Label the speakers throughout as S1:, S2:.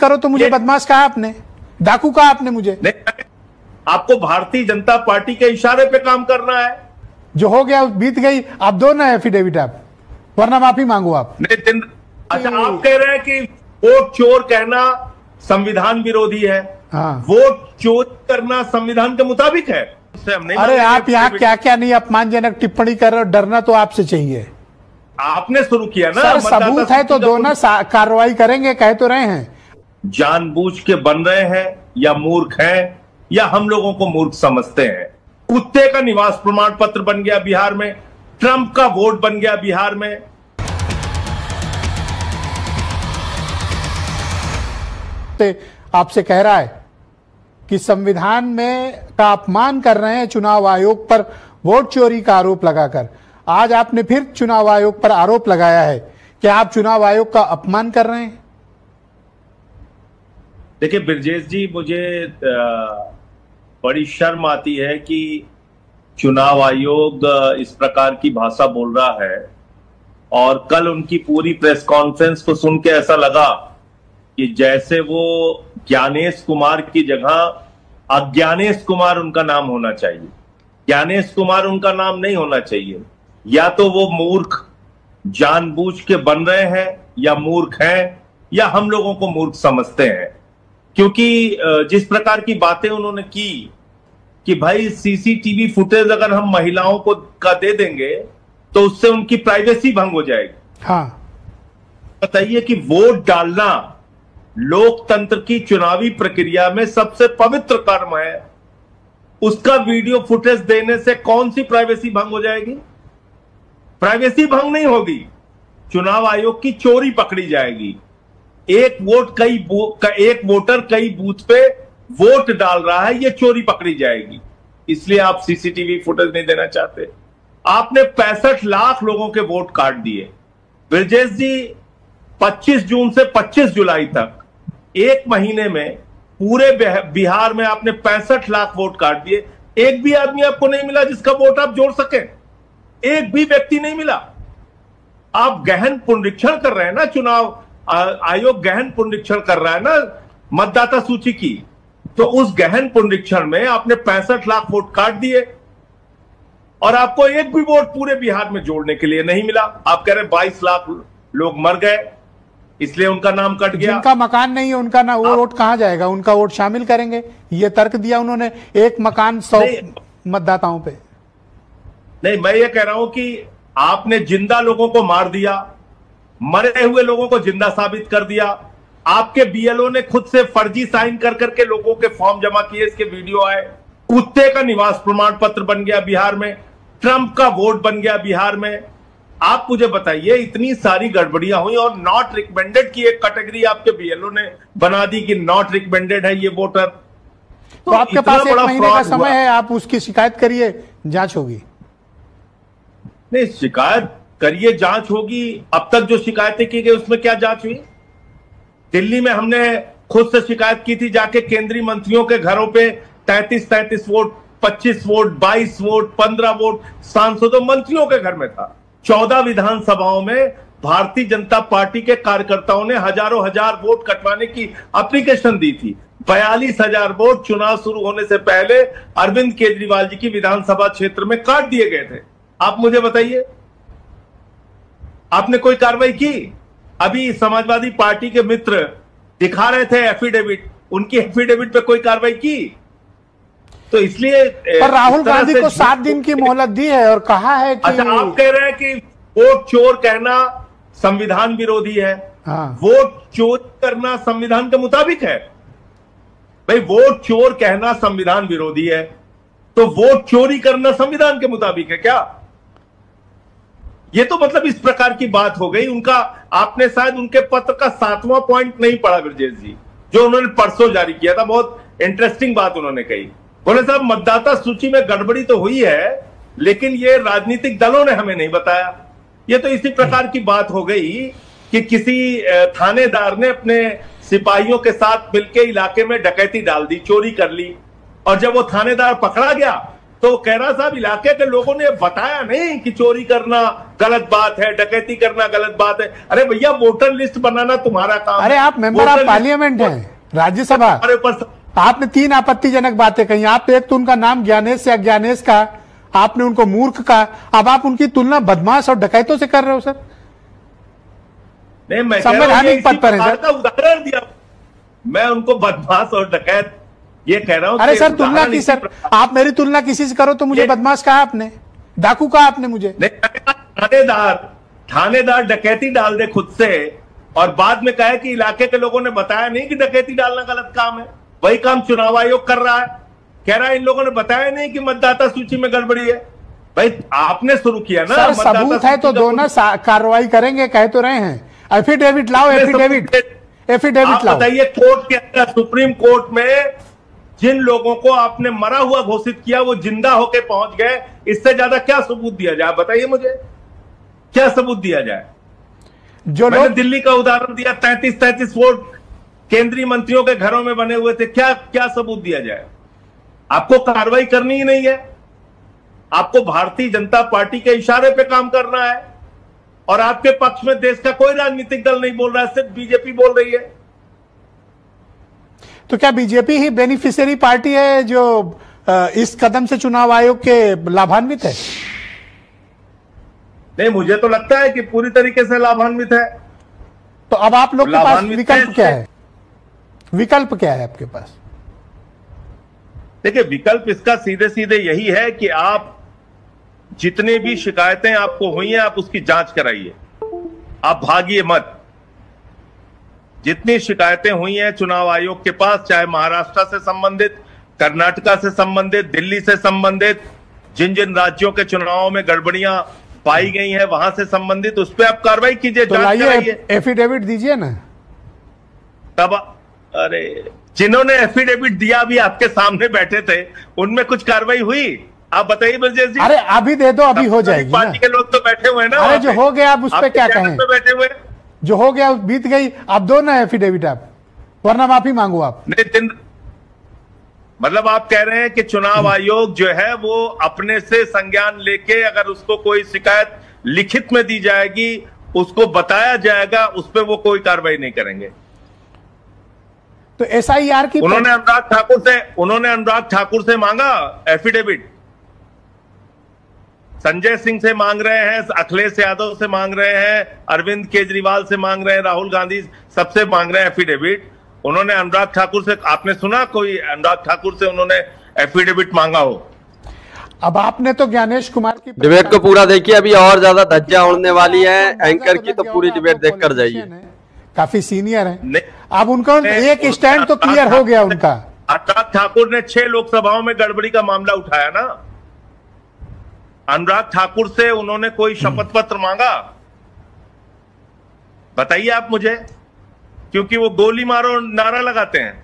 S1: करो तो मुझे बदमाश कहा आपने, डाकू कहा आपने मुझे।
S2: नहीं, आपको भारतीय जनता पार्टी के इशारे पे काम करना है।
S1: जो हो गया बीत गई, आप दो ना एफिडेविट आप, वरना माफी मांगो आप।
S2: नितिन, अच्छा आप कह रहे हैं कि वोट चोर कहना संविधान विरोधी है।
S1: हाँ।
S2: वोट चोर करना संविधान के मुताबिक है। उससे हम नहीं।
S1: अरे आप यहाँ क्या क्या नहीं अपमानजनक टिप्पणी कर रहे हो, डरना तो आपसे चाहिए।
S2: आपने शुरू किया ना।
S1: सर सबूत है तो दो ना, कार्रवाई करेंगे, कह तो रहे हैं।
S2: जानबूझ के बन रहे हैं या मूर्ख हैं या हम लोगों को मूर्ख समझते हैं। कुत्ते का निवास प्रमाण पत्र बन गया बिहार में, ट्रंप का वोट बन गया बिहार में।
S1: आपसे कह रहा है कि संविधान में का अपमान कर रहे हैं चुनाव आयोग पर वोट चोरी का आरोप लगाकर। आज आपने फिर चुनाव आयोग पर आरोप लगाया है कि आप चुनाव आयोग का अपमान कर रहे हैं।
S2: देखिए ब्रजेश जी, मुझे बड़ी शर्म आती है कि चुनाव आयोग इस प्रकार की भाषा बोल रहा है। और कल उनकी पूरी प्रेस कॉन्फ्रेंस को सुन के ऐसा लगा कि जैसे वो ज्ञानेश कुमार की जगह अज्ञानेश कुमार उनका नाम होना चाहिए। ज्ञानेश कुमार उनका नाम नहीं होना चाहिए। या तो वो मूर्ख जानबूझ के बन रहे हैं या मूर्ख हैं या हम लोगों को मूर्ख समझते हैं। क्योंकि जिस प्रकार की बातें उन्होंने की कि भाई सीसीटीवी फुटेज अगर हम महिलाओं को का दे देंगे तो उससे उनकी प्राइवेसी भंग हो जाएगी।
S1: हाँ।
S2: बताइए कि वोट डालना लोकतंत्र की चुनावी प्रक्रिया में सबसे पवित्र कर्म है। उसका वीडियो फुटेज देने से कौन सी प्राइवेसी भंग हो जाएगी? प्राइवेसी भंग नहीं होगी, चुनाव आयोग की चोरी पकड़ी जाएगी। एक वोटर कई बूथ पे वोट डाल रहा है, यह चोरी पकड़ी जाएगी। इसलिए आप सीसीटीवी फुटेज नहीं देना चाहते। आपने 65 लाख लोगों के वोट काट दिए ब्रजेश जी। 25 जून से 25 जुलाई तक एक महीने में पूरे बिहार में आपने 65 लाख वोट काट दिए। एक भी आदमी आपको नहीं मिला जिसका वोट आप जोड़ सके, एक भी व्यक्ति नहीं मिला। आप गहन पुनरीक्षण कर रहे हैं ना, चुनाव आयोग गहन पुनरीक्षण कर रहा है ना मतदाता सूची की। तो उस गहन पुनरीक्षण में आपने 65 लाख वोट काट दिए और आपको एक भी वोट पूरे बिहार में जोड़ने के लिए नहीं मिला। आप कह रहे 22 लाख लोग मर गए इसलिए उनका नाम कट गया।
S1: जिनका मकान नहीं है उनका ना वो वोट कहां जाएगा, उनका वोट शामिल करेंगे, ये तर्क दिया उन्होंने। एक मकान 100 मतदाताओं पे।
S2: नहीं, मैं ये कह रहा हूं कि आपने जिंदा लोगों को मार दिया, मरे हुए लोगों को जिंदा साबित कर दिया। आपके बीएलओ ने खुद से फर्जी साइन कर करके लोगों के फॉर्म जमा किए, इसके वीडियो आए। कुत्ते का निवास प्रमाण पत्र बन गया बिहार में, ट्रंप का वोट बन गया बिहार में। आप मुझे बताइए, इतनी सारी गड़बड़ियां हुई और नॉट रिकमेंडेड की एक कैटेगरी आपके बीएलओ ने बना दी कि नॉट रिकमेंडेड है ये वोटर।
S1: तो आपके पास 1 महीने का समय है, आप उसकी शिकायत करिए, जांच होगी।
S2: नहीं, शिकायत करिए, जांच होगी। अब तक जो शिकायतें की गई उसमें क्या जांच हुई? दिल्ली में हमने खुद से शिकायत की थी जाके केंद्रीय मंत्रियों के घरों पे 33 वोट, 25 वोट, 22 वोट, 15 वोट सांसदों मंत्रियों के घर में था। 14 विधानसभाओं में भारतीय जनता पार्टी के कार्यकर्ताओं ने हजारों हजार वोट कटवाने की एप्लीकेशन दी थी। 42,000 वोट चुनाव शुरू होने से पहले अरविंद केजरीवाल जी की विधानसभा क्षेत्र में काट दिए गए थे। आप मुझे बताइए, आपने कोई कार्रवाई की? अभी समाजवादी पार्टी के मित्र दिखा रहे थे एफिडेविट, उनकी एफिडेविट पे कोई कार्रवाई की? तो इसलिए
S1: पर राहुल गांधी को 7 दिन की मोहलत दी है और कहा है कि
S2: अच्छा, आप कह रहे हैं कि वोट चोर कहना संविधान विरोधी है।
S1: हाँ।
S2: वोट चोर करना संविधान के मुताबिक है? भाई, वोट चोर कहना संविधान विरोधी है तो वोट चोरी करना संविधान के मुताबिक है क्या? ये तो मतलब इस प्रकार की बात हो गई। उनका, आपने शायद उनके पत्र का 7वां पॉइंट नहीं पढ़ा ब्रजेश जी, जो उन्होंने परसों जारी किया था। बहुत इंटरेस्टिंग बात उन्होंने कही। बोले साहब, मतदाता सूची में गड़बड़ी तो हुई है लेकिन ये राजनीतिक दलों ने हमें नहीं बताया। ये तो इसी प्रकार की बात हो गई कि किसी थानेदार ने अपने सिपाहियों के साथ मिलकर इलाके में डकैती डाल दी, चोरी कर ली, और जब वो थानेदार पकड़ा गया तो कह रहा साहब इलाके के लोगों ने बताया नहीं कि चोरी करना गलत बात है, डकैती करना गलत बात है। अरे भैया वोटर लिस्ट बनाना तुम्हारा काम।
S1: अरे आप मेंबर ऑफ पार्लियामेंट हैं, राज्यसभा, आपने 3 आपत्तिजनक बातें कही। आप एक तो उनका नाम ज्ञानेश या ज्ञानेश का, आपने उनको मूर्ख का, अब आप उनकी तुलना बदमाश और डकैतों से कर रहे हो सर।
S2: नहीं, मैं
S1: संवैधानिक पद पर है सर।
S2: उदाहरण दिया, मैं उनको बदमाश और डकैत ये कह रहा हूं।
S1: अरे सर तुलना की सर, आप मेरी तुलना किसी से करो तो मुझे बदमाश कहा आपने, डाकू कहा आपने मुझे।
S2: थानेदार डकैती डाल दे खुद से और बाद में कहे कि इलाके के लोगों ने बताया नहीं कि डकैती डालना गलत काम है। वही काम चुनाव आयोग कर रहा है, कह रहा है इन लोगों ने बताया नहीं कि मतदाता सूची में गड़बड़ी है। भाई आपने शुरू किया ना,
S1: सर सबूत है तो दोनों कार्रवाई करेंगे, कह तो रहे हैं। एफिडेविट लाओ, एफिडेविट लाओ।
S2: बताइए कोर्ट के अंदर, सुप्रीम कोर्ट में जिन लोगों को आपने मरा हुआ घोषित किया वो जिंदा होके पहुंच गए, इससे ज्यादा क्या सबूत दिया जाए? बताइए मुझे, क्या सबूत दिया जाए?
S1: जो
S2: मैंने दिल्ली का उदाहरण दिया, 33 वोट केंद्रीय मंत्रियों के घरों में बने हुए थे, क्या सबूत दिया जाए? आपको कार्रवाई करनी ही नहीं है, आपको भारतीय जनता पार्टी के इशारे पे काम करना है और आपके पक्ष में देश का कोई राजनीतिक दल नहीं बोल रहा है, सिर्फ बीजेपी बोल रही है।
S1: तो क्या बीजेपी ही बेनिफिशियरी पार्टी है जो इस कदम से चुनाव आयोग के लाभान्वित है?
S2: नहीं, मुझे तो लगता है कि पूरी तरीके से लाभान्वित है।
S1: तो अब आप लोग के पास विकल्प क्या है? विकल्प क्या है आपके पास?
S2: देखिए, विकल्प इसका सीधे सीधे यही है कि आप जितने भी शिकायतें आपको हुई हैं, आप उसकी जांच कराइए, आप भागिए मत। जितनी शिकायतें हुई हैं चुनाव आयोग के पास, चाहे महाराष्ट्र से संबंधित, कर्नाटका से संबंधित, दिल्ली से संबंधित, जिन जिन राज्यों के चुनावों में गड़बड़ियां पाई गई हैं वहां से संबंधित, उस पर आप कार्रवाई कीजिए,
S1: तो
S2: जांच कराइए,
S1: एफिडेविट दीजिए ना।
S2: तब अरे जिन्होंने एफिडेविट दिया भी आपके सामने बैठे थे, उनमें कुछ कार्रवाई हुई? आप बताइए ब्रजेश जी।
S1: अरे अभी दे दो, अभी हो जाएगी।
S2: पार्टी के लोग तो बैठे हुए हैं ना।
S1: अरे जो हो गया आप उस पर क्या कहें?
S2: बैठे हुए,
S1: जो हो गया बीत गई, आप दो ना एफिडेविट आप, वरना माफी मांगो आप।
S2: नहीं, मतलब आप कह रहे हैं कि चुनाव आयोग जो है वो अपने से संज्ञान लेके अगर उसको कोई शिकायत लिखित में दी जाएगी, उसको बताया जाएगा, उस पर वो कोई कार्रवाई नहीं करेंगे।
S1: तो एसआईआर की
S2: उन्होंने अनुराग ठाकुर से मांगा एफिडेविट, संजय सिंह से मांग रहे हैं, अखिलेश यादव से मांग रहे हैं, अरविंद केजरीवाल से मांग रहे हैं, राहुल गांधी सबसे मांग रहे हैं एफिडेविट। उन्होंने अनुराग ठाकुर से, आपने सुना कोई अनुराग ठाकुर से उन्होंने एफिडेविट मांगा हो?
S1: अब आपने तो ज्ञानेश कुमार की
S3: डिबेट को पूरा देखिए, अभी और ज्यादा धज्जियां उड़ने वाली है एंकर की, तो पूरी डिबेट देख कर जाइए।
S1: काफी सीनियर है, अब उनका एक स्टैंड तो क्लियर हो गया उनका।
S2: अनुराग ठाकुर ने 6 लोकसभाओं में गड़बड़ी का मामला उठाया ना। अनुराग ठाकुर से उन्होंने कोई शपथ पत्र मांगा? बताइए आप मुझे, क्योंकि वो गोली मारो नारा लगाते हैं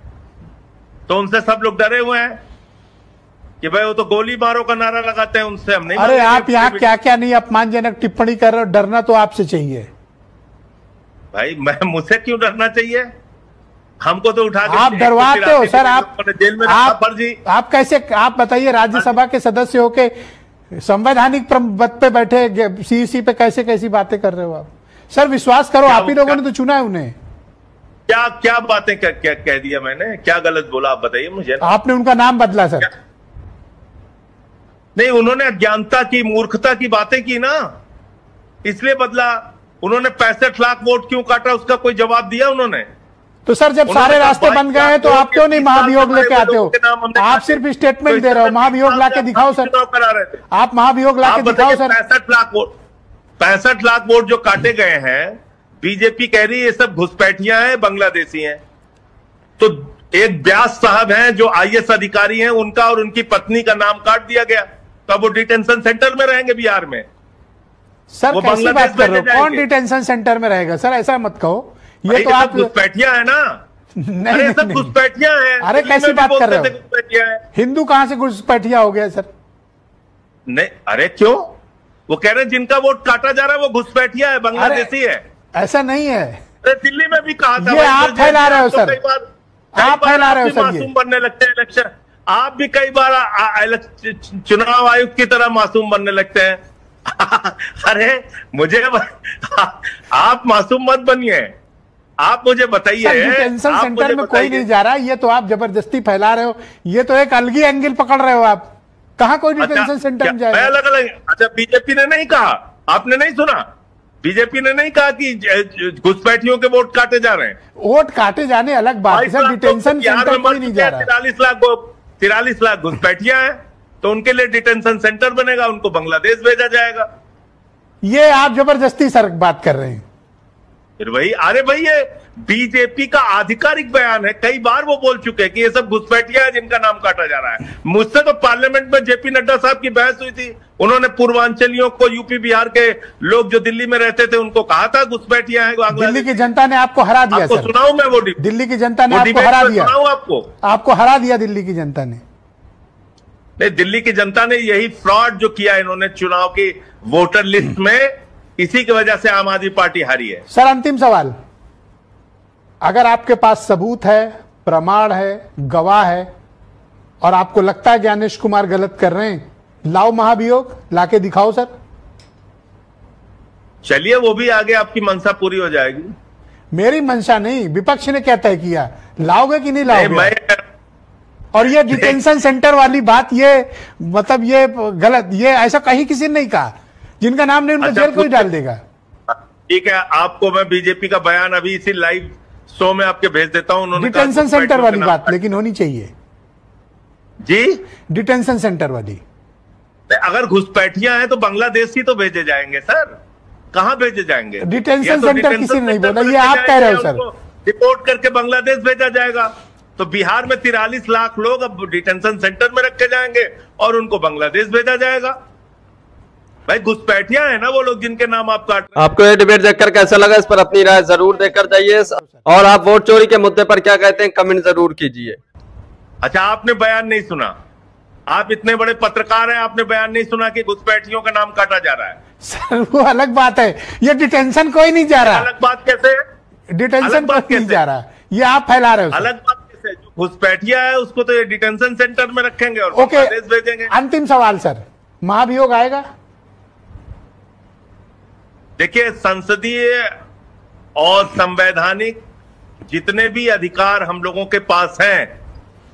S2: तो उनसे सब लोग डरे हुए हैं कि भाई वो तो गोली मारो का नारा लगाते हैं, उनसे हम नहीं।
S1: अरे आप यहाँ क्या क्या नहीं अपमानजनक टिप्पणी कर रहे हो, डरना तो आपसे चाहिए
S2: भाई। मुझसे क्यों डरना चाहिए? हमको तो उठा के
S1: आप डरवाते हो सर। आप
S2: जेल में
S1: आप कैसे, आप बताइए राज्यसभा के सदस्य होके संवैधानिक पद पे बैठे सीईसी पे कैसे कैसी बातें कर रहे हो आप? सर विश्वास करो, आप ही लोगों ने तो चुना है उन्हें।
S2: क्या बातें कह दिया मैंने? क्या गलत बोला आप बताइए मुझे।
S1: आपने उनका नाम बदला सर।
S2: नहीं, उन्होंने अज्ञानता की, मूर्खता की बातें की ना, इसलिए बदला। उन्होंने 65 लाख वोट क्यों काटा, उसका कोई जवाब दिया उन्होंने?
S1: तो सर जब सारे रास्ते बन गए हैं तो आप क्यों नहीं महाभियोग लेके आते हो? आप सिर्फ स्टेटमेंट दे रहे हो, महाभियोग लाके दिखाओ सर। आप महाभियोग लाके दिखाओ सर।
S2: 65 लाख वोट जो काटे गए हैं, बीजेपी कह रही है ये सब घुसपैठियां हैं, बांग्लादेशी हैं। तो एक व्यास साहब हैं जो आईएएस अधिकारी हैं, उनका और उनकी पत्नी का नाम काट दिया गया, तो वो डिटेंशन सेंटर में रहेंगे बिहार में।
S1: सर कैसी बात कर रहे हो? कौन डिटेंशन सेंटर में रहेगा सर? ऐसा मत कहो, ये तो आप
S2: घुसपैठियां है ना।
S1: नहीं,
S2: सब घुसपैठियां हैं।
S1: अरे कैसी बात कर रहे हो? हिंदू कहां से घुसपैठिया हो गया सर?
S2: नहीं, अरे क्यों? वो कह रहे हैं जिनका वोट काटा जा रहा है वो घुसपैठिया है, बांग्लादेशी है।
S1: ऐसा नहीं है,
S2: दिल्ली में भी कहा था।
S1: ये आप फैला रहे हो सर, आप फैला रहे हो सर।
S2: मासूम बनने लगते हैं इलेक्शन। आप भी कई बार चुनाव आयुक्त की तरह मासूम बनने लगते हैं। अरे मुझे आप मासूम मत बनिए, आप मुझे बताइए।
S1: डिटेंशन सेंटर में कोई नहीं जा रहा, ये तो आप जबरदस्ती फैला रहे हो, ये तो एक अलग ही एंगल पकड़ रहे हो आप। कहां कोई डिटेंशन सेंटर में जाएगा?
S2: अलग अलग। अच्छा, बीजेपी ने नहीं कहा, आपने नहीं सुना? बीजेपी ने नहीं कहा कि घुसपैठियों के वोट काटे जा रहे हैं।
S1: वोट काटे जाने अलग बात है सर, डिटेंशन सेंटर कोई नहीं जा रहा।
S2: 43 लाख घुसपैठियां हैं, तो उनके लिए डिटेंशन सेंटर बनेगा, उनको बांग्लादेश भेजा जाएगा।
S1: ये आप जबरदस्ती सर बात कर रहे हैं।
S2: फिर वही, अरे भाई ये बीजेपी का आधिकारिक बयान है, कई बार वो बोल चुके हैं कि ये सब घुसपैठियां हैं जिनका नाम काटा जा रहा है। मुझसे तो पार्लियामेंट में जेपी नड्डा साहब की बहस हुई थी, उन्होंने पूर्वांचलियों को, यूपी बिहार के लोग जो दिल्ली में रहते थे, उनको कहा था घुसपैठियां हैं।
S1: दिल्ली की जनता ने आपको हरा दिया।
S2: आपको सुनाऊं मैं वो?
S1: दिल्ली की जनता ने आपको हरा दिया। आपको हरा दिया दिल्ली की जनता ने।
S2: नहीं, दिल्ली की जनता ने यही फ्रॉड जो किया इन्होंने चुनाव की वोटर लिस्ट में, इसी की वजह से आम आदमी पार्टी हारी है।
S1: सर अंतिम सवाल, अगर आपके पास सबूत है, प्रमाण है, गवाह है, और आपको लगता है ज्ञानेश कुमार गलत कर रहे हैं, लाओ महाभियोग, लाके दिखाओ सर।
S2: चलिए, वो भी आगे आपकी मंशा पूरी हो जाएगी।
S1: मेरी मंशा नहीं, विपक्ष ने क्या तय किया, लाओगे कि नहीं लाओगे? और ये डिटेंशन सेंटर वाली बात, ये मतलब ये गलत, ये ऐसा कहीं किसी ने नहीं कहा, जिनका नाम नहीं उनको जेल कोई डाल देगा।
S2: ठीक है, आपको मैं बीजेपी का बयान अभी इसी लाइव शो में आपके भेज देता हूं। उन्होंने
S1: डिटेंशन सेंटर वाली बात लेकिन होनी चाहिए
S2: जी,
S1: डिटेंशन सेंटर वाली।
S2: अगर घुसपैठियां हैं तो बांग्लादेश ही तो भेजे जाएंगे सर, कहां भेजे जाएंगे?
S1: डिटेंशन सेंटर किसी ने नहीं बोला, ये आप कह रहे हो सर।
S2: रिपोर्ट करके बांग्लादेश भेजा जाएगा, तो बिहार में 43 लाख लोग अब डिटेंशन सेंटर में रखे जाएंगे और उनको बांग्लादेश भेजा जाएगा। भाई घुसपैठियां हैं ना वो लोग जिनके नाम आप काट रहे हैं।
S3: आपको ये डिबेट देखकर कैसा लगा, इस पर अपनी राय जरूर देकर जाइए, और आप वोट चोरी के मुद्दे पर क्या कहते हैं कमेंट जरूर कीजिए।
S2: अच्छा, आपने बयान नहीं सुना? आप इतने बड़े पत्रकार हैं, आपने बयान नहीं सुना कि घुसपैठियों का नाम काटा जा रहा है?
S1: सर वो अलग बात है, ये डिटेंशन कोई नहीं जा रहा।
S2: अलग बात कैसे?
S1: डिटेंशन कोई नहीं जा रहा, ये आप फैला रहे हो।
S2: अलग बात कैसे? जो घुसपैठिया है उसको तो ये डिटेंशन सेंटर में रखेंगे और
S1: बांग्लादेश
S2: भेजेंगे।
S1: अंतिम सवाल सर, महाभियोग आएगा?
S2: देखिए, संसदीय और संवैधानिक जितने भी अधिकार हम लोगों के पास हैं,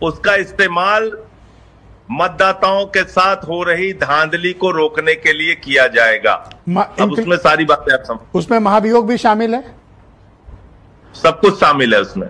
S2: उसका इस्तेमाल मतदाताओं के साथ हो रही धांधली को रोकने के लिए किया जाएगा। अब उसमें सारी बातें आप समझ,
S1: उसमें महाभियोग भी शामिल है,
S2: सब कुछ शामिल है उसमें।